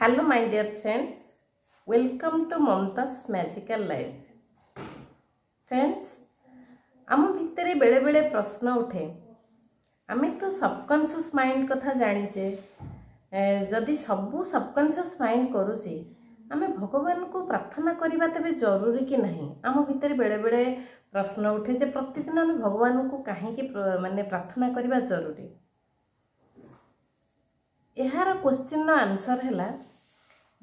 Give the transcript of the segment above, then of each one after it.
Hello my dear friends, welcome to Mamta's Magical Life. Friends, आम भितर बेले बेले प्रश्न उठे आमे तो सबकॉन्शियस माइंड कथा जानिचे जदि सबू सबकॉन्शियस माइंड करूची आमे भगवान को प्रार्थना करबा तबे जरूरी कि नहीं। आम भितर बेले बेले प्रश्न उठे जे प्रतिदिन आमे भगवान को काहे कि माने प्रार्थना करबा जरूरी। यार क्वेश्चन आंसर है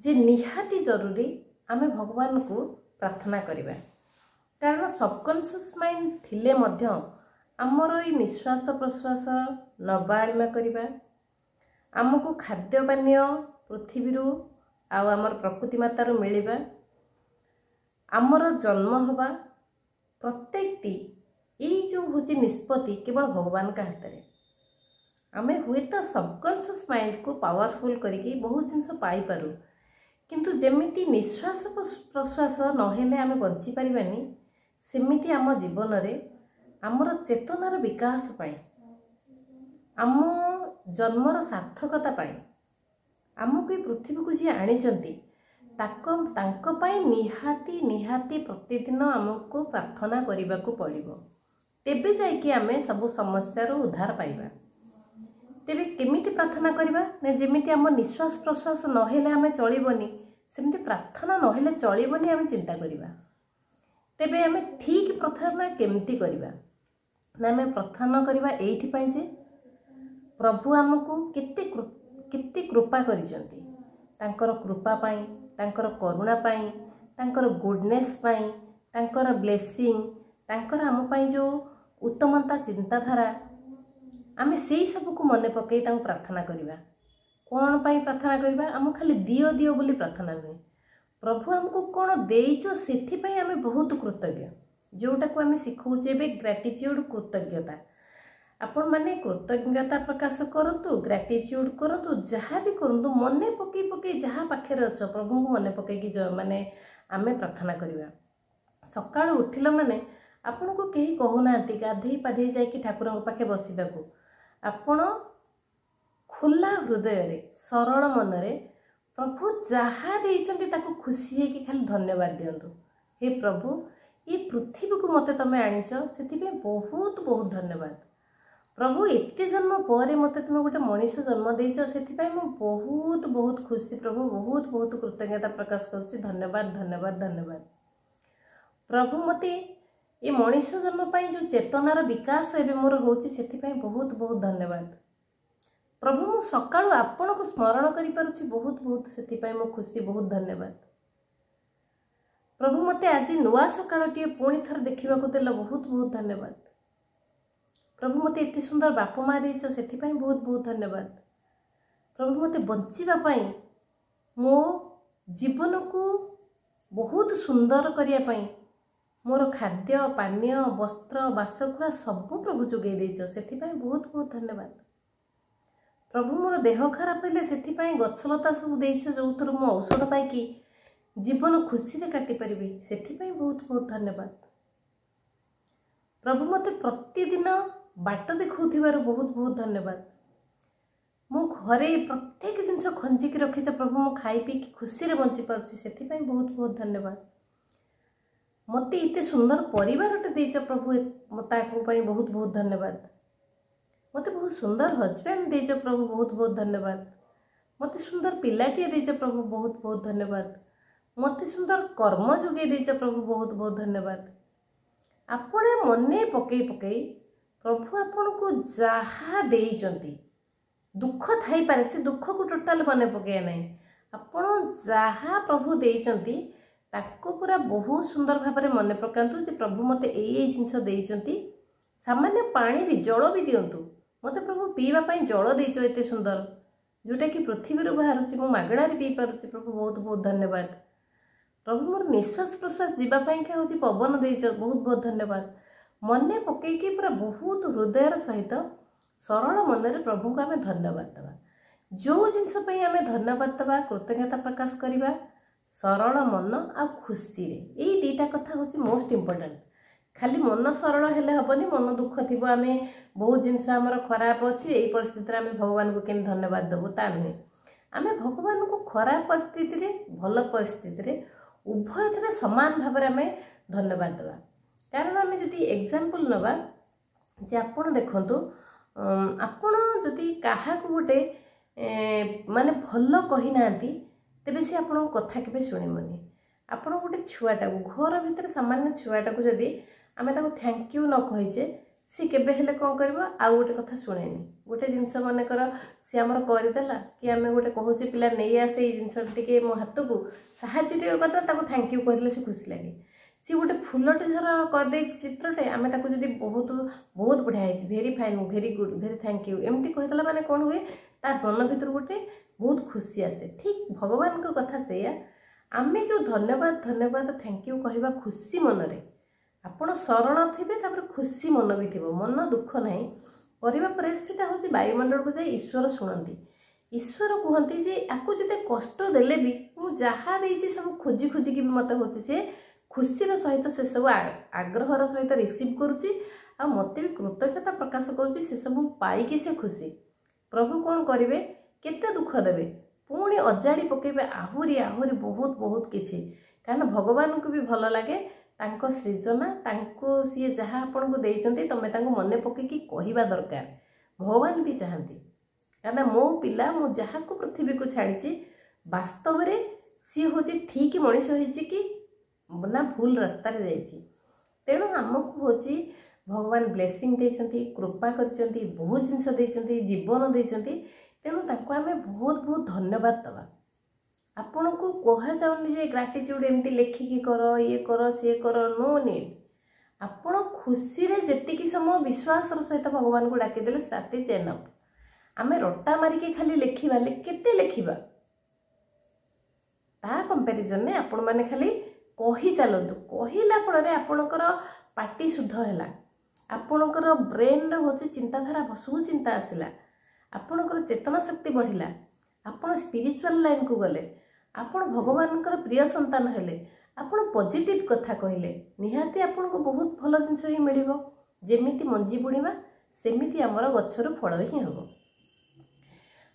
जे निहाती जरूरी आमे भगवान को प्रार्थना करबा, कारण सबकॉन्शियस माइंड थिले मध्य आमर ई निश्वास प्रश्वास नबा आनिमा करबा, आमको खाद्य पानीय पृथ्वी आउ आमर प्रकृति मातार मिलवा, आमर जन्म हवा प्रत्येकटी ये जो हूँ निष्पत्ति केवल भगवान का हाथ में। आमे हुए तो सबकॉन्शियस माइंड को पावरफुल करके बहुत जिनस पाई पारू, किंतु जेमिति निश्वास प्रश्वास नहेले आमे बंची पारिबानी सेमिति आम जीवन रे आमर चेतनार विकास पाई, आम जन्मर सार्थकता पाई, आमको ये पृथ्वी को जी आनिचंती ताको पाई निहाती निहाती प्रतिदिन आमको प्रार्थना करने को पड़िबो, तेबे जाइए आमे सब समस्यार उद्धार पाइबा। तेबे केमिति प्रार्थना करबा ने जेमिति आम निश्वास प्रश्वास नहेले आमे चलिबनी सेमिति प्रार्थना नहेले चलिबनी आमे चिंता करबा। तेबे आमे ठीक प्रार्थना केमिति करबा ना आमे प्रार्थना करबा एइथि पई जे प्रभु आमको केते कृपा करिसंती, तांकर कृपा पाई, तांकर करुणा पाई, तांकर गुडनेस पाई, तांकर ब्लेसिंग, तांकर आम पाई जो उत्तमता चिंताधारा आमे सेई सब को मने पकई तांको प्रार्थना करबा। कोन पाई प्रार्थना करबा? आम खाली दियो दियो बोली प्रार्थना नहीं, प्रभु आमको कोन देइचो सेथि पई आमे बहुत कृतज्ञ, जोटा को आमे सिखौचे बे ग्रेटिट्यूड कृतज्ञता। आपण माने कृतज्ञता प्रकाश करतु, ग्रेटिट्यूड करतु, जहाँ भी करतु मने पकई पकई जहाँ पाखे अच्छ प्रभु को मने पकई कि माने आमे प्रार्थना करबा। सकाळ उठिला माने आपण को केही कहूना गाधे पाधे जाइए ठाकुर पाखे बसवाक, आपण खुला हृदय रे सरल मन रे प्रभु जहाँ देइचंती ताको खुशी है कि खाली धन्यवाद दियंतु। हे प्रभु ये पृथ्वी को मते तमे आनिच सेति पे बहुत बहुत धन्यवाद। प्रभु एते जन्म पर मते तुम गोटे मनीष जन्म देइच सेति पे मु बहुत बहुत खुशी प्रभु, बहुत बहुत कृतज्ञता प्रकाश करूची। धन्यवाद धन्यवाद धन्यवाद प्रभु, मते ये मनीष जन्म पाई जो चेतनार विकास एबे मोर होची सेति पे बहुत बहुत धन्यवाद प्रभु। मु सकाळु आपण को स्मरण करि पारुची बहुत बहुत सेति पे मु खुशी, बहुत धन्यवाद प्रभु। मते आज नुआ सकाळटी पुणी थर देखिबा को देला, बहुत बहुत धन्यवाद प्रभु। मते एते सुंदर बाप माँ देइछ सेति पे बहुत बहुत धन्यवाद प्रभु। मते बंचिबा पाई मो जीवन को बहुत सुंदर करिया पाई मोर खाद्य पानीय वस्त्र बासगृह सबू प्रभु जोगे देइछ सेति पे बहुत बहुत धन्यवाद प्रभु। मोर देह खराब हेले सेति पे गछलता सब देइछ जो थरु मो औषध पाई कि जीवन खुशी रे काटि परिबे सेति पे बहुत बहुत धन्यवाद प्रभु। मते प्रतिदिन बाट देखौथिबार बहुत बहुत धन्यवाद। मो घरे प्रत्येक जिनस खंजिक रखिछ प्रभु, मो खाई पी खुशी रे बंची पारुची सेति पे बहुत बहुत धन्यवाद। मते इते सुंदर परिवारटे देइछ प्रभु, मता को पई बहुत बहुत धन्यवाद। मते बहुत सुंदर हस्बैंड देइछ प्रभु, बहुत बहुत धन्यवाद। मते सुंदर पिलाटिए देइछ प्रभु, बहुत बहुत धन्यवाद। मते सुंदर कर्म जोगे देइछ प्रभु, बहुत बहुत धन्यवाद। आपणे मने पकई पकई प्रभु आपण को जहाँ देइचंती दुख थाई पारे से दुख को टोटाल मने पकई नाही, आपण जहाँ प्रभु देइचंती ताको पूरा बहुत सुंदर भाव में मन पकातु जे प्रभु मते एई जिनस देइचंती। सामान्य पानी भी जल भी दियंतु, मते प्रभु पीवा पाई जल देइछ एते सुंदर जोटा कि पृथ्वी रो बाहरुची मो मागणा रे पी पारुची प्रभु, बहुत बहुत धन्यवाद प्रभु। मोर निश्वास प्रश्वास जीवा पाई का होची पवन देइछ, बहुत बहुत धन्यवाद। मने पकई के पूरा बहुत हृदयर सहित सरल मन रे प्रभु को आमे धन्यवाद दबा। जो जिनस पई आमे धन्यवाद दबा, कृतज्ञता प्रकाश करिबा सरल मन आ खुशी रे, यही दीटा कथा होची मोस्ट इम्पोर्टेंट। खाली मन सरल हेले हबनी, मन दुख थिबो आमे बहुत जिनस हमर खराब अछि एई परिस्थिति रे आमे भगवान को केन धन्यवाद देबो ता नहीं। आमे भगवान को खराब परिस्थिति भल परिस्थिति उभय थे सामान भाव में आम धन्यवाद देवा। कारण आम जदि एग्जांपल नवा जे आपण देखंतु आपण जदि काहा को गोटे माने भल कही नांती तेबे से आपण कथा केबे सुनिमनी। आपण गोटे छुआटा को घर भितर सामान्य छुआटा को जदि आमे ताको थैंक यू न कहिजे सी केबे हेले कौन करबो आ गोटे कथा सुनेनी। गोटे जिनस मन कर सी आमर करदेला कि आमे गोटे कहूचे पिला नहीं आसे जिनस टिके मो हाथ को साहाଯ୍य टिके करता ताको थैंक यू कहले से खुशी लगे। सी गोटे फुलटे धर कर दे चित्रटे आमे ताको जदि बहुत बहुत बढ़िया है भेरी fine very good very thank you एमती कहिदला माने कोन हुए तार मन भीतर गोटे बहुत खुशी आसे। ठीक भगवान को कथा सेया आमे जो धन्यवाद धन्यवाद थैंक यू कहवा खुशी मनरे आपण शरण थे तापर खुशी मन भी थी मन दुख ना करने पर सीटा हूँ वायुमंडल को जाए ईश्वर शुणती। ईश्वर कहते जे आपको जिते कष्ट देले भी मुझे जहाँ देती सब खोजी खोजिकी भी मत हो खुशीर सहित से सब आग्रहर सहित रिसीव करुच्ची आ मत भी कृतज्ञता प्रकाश करुच्ची से सब पाइकी से खुशी। प्रभु कौन करेंगे केते दुख देवे पुणी अजाड़ी पकेबे आहुरी आहुरी बहुत बहुत किछि। कारण भगवान को भी भल लगे तांको सृजना तांको सी जहाँ आपन को देइचंती तमे तांको मने पकेकी कहवा दरकार। भगवान भी चाहती कारण मो पिला मु जहाँ को पृथ्वी को छाड़ी वास्तव में सी हूँ ठीक मनीष हो ना भूल रास्तार जाइए। तेणु आमको हूँ भगवान ब्लेसिंग देइचंती कृपा करचंती बहुत जिनस देइचंती जीवन देइचंती। तेणु तांको आमे बहुत बहुत धन्यवाद दवा। आपण को कह जाऊनी जे ग्राटिट्यूड एमती लेखिकी कर ये कर सी कर नो नीड। आपण खुशी रे जेतिकी समय विश्वास सहित भगवान को डाकीदेले दैट इज एनफ। आमे रट्टा मारिके खाली लेखिबा केते लेखिबा ता कंपैरिजन ने आपण माने खाली कही चलतु कहला फल आपणकर पार्टी शुद्ध है आपणकर ब्रेन हूँ चिंताधारा सुचिंता आसला आपणकर चेतना शक्ति बढ़ला आपण स्पिरिचुअल लाइन को गले आपण भगवान प्रिय संतान हेले आपण पॉजिटिव कथा कहले निहाती आपन को बहुत भल जिनस ही मिल जेमिति मंजी बुणीमा सेमिति आमर गछर फल ही हम।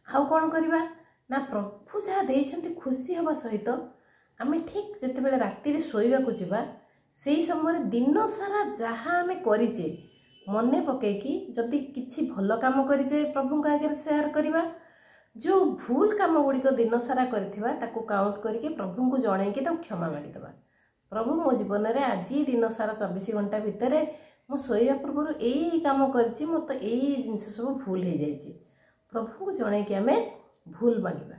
आउ कौन करवा ना प्रभु जहाँ देइछंती खुशी हवा सहित आमे ठीक जिते बेले राति शोवा को जीवा से समय दिन सारा जहाँ आमे करिचे मने पकेकी जदि किछि भल काम करिचे प्रभु आगे शेयर करवा जो भूल काम गुड़िक दिन सारा करथिबा ताको काउंट करके प्रभु को जणैकी ताको क्षमा मागिदेबा। प्रभु मो जीवन में आज दिन सारा 24 घंटा भितर मो शोवा पूर्व यही काम करिछि मो तो यही जिनस सब भूल हो जाइए प्रभु को जणैकी आमे भूल मागिबा।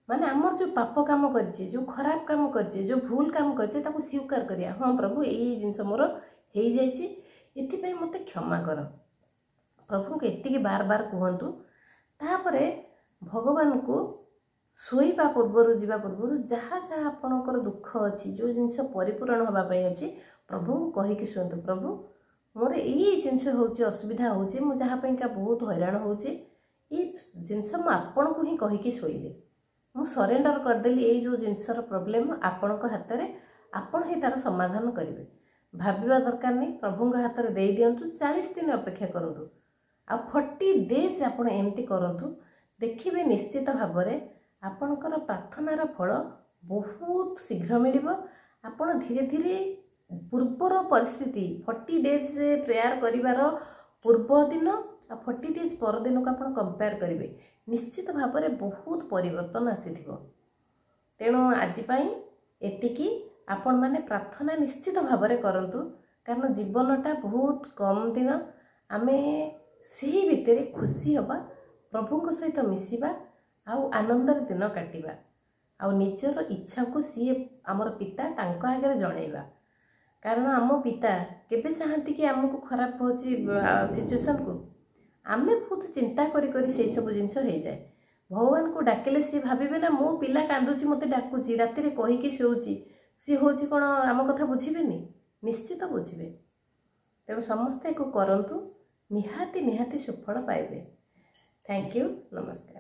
माने आमर जो पाप काम करिछे जो खराब काम करिछे जो भूल काम करिछे ताको स्वीकार करिया हाँ प्रभु यही जिनस मोर हो जाइए एथिपाई मते क्षमा कर। प्रभु को एतिकी बार बार कहतु तापरे भगवान को शोवा पूर्वर जीवा पूर्वर जहाँ जहाँ आपणकर दुख अच्छी जो जिनस परिपूरण होगापाई अच्छी प्रभु को कहीकि शुणु प्रभु मोर यही जिनस होची असुविधा होची मु जहाँपाई का बहुत हैरान होची ये जिनस मु आपण को ही कहीकि शोइली मु सरेंडर करदेली ये जो जिनसर प्रोब्लेम आपण हाथ में आपण ही तार समाधान करेंगे भाविबा दरकार नहीं प्रभु हाथ में दे दिंतु 40 दिन अपेक्षा करूँ आ 40 डेज आपण एमती करूँ देखिए निश्चित भाव में आपणकर प्रार्थनार फल बहुत शीघ्र मिल आपण धीरे धीरे पूर्वर परिस्थिति 40 डेज प्रेयर करिवार पूर्व दिन आ 40 डेज पर दिन को आप कंपेयर करेंगे निश्चित भाव में बहुत परिवर्तन आसीथिबो। तेणु आजिपाई एतिकी आपण माने प्रार्थना निश्चित भाव में करंतु कारण जीवनटा बहुत कम दिन आमे सही भितर खुशी हवा प्रभु सहित मिसिबा आउ आनंदर दिन काटिबा आउ निजर इच्छा को सी आमर पिता तांको आगे जणैबा। कारण आम पिता केबे चाहती कि आमको खराब हो सिचुएशन को आमे बहुत चिंता करी से सब जिनस हो जाए भगवान को डाकिले सी भाविबे ना मो पिला कांदुची मते डाकुची राति रे कहीकि शोउची सी होची कोन आम कथा बुझिबेनी निश्चित बुझिबे। तेणु समस्ते को करंतु निहाती निहाती सुफल पाइबे। थैंक यू नमस्ते।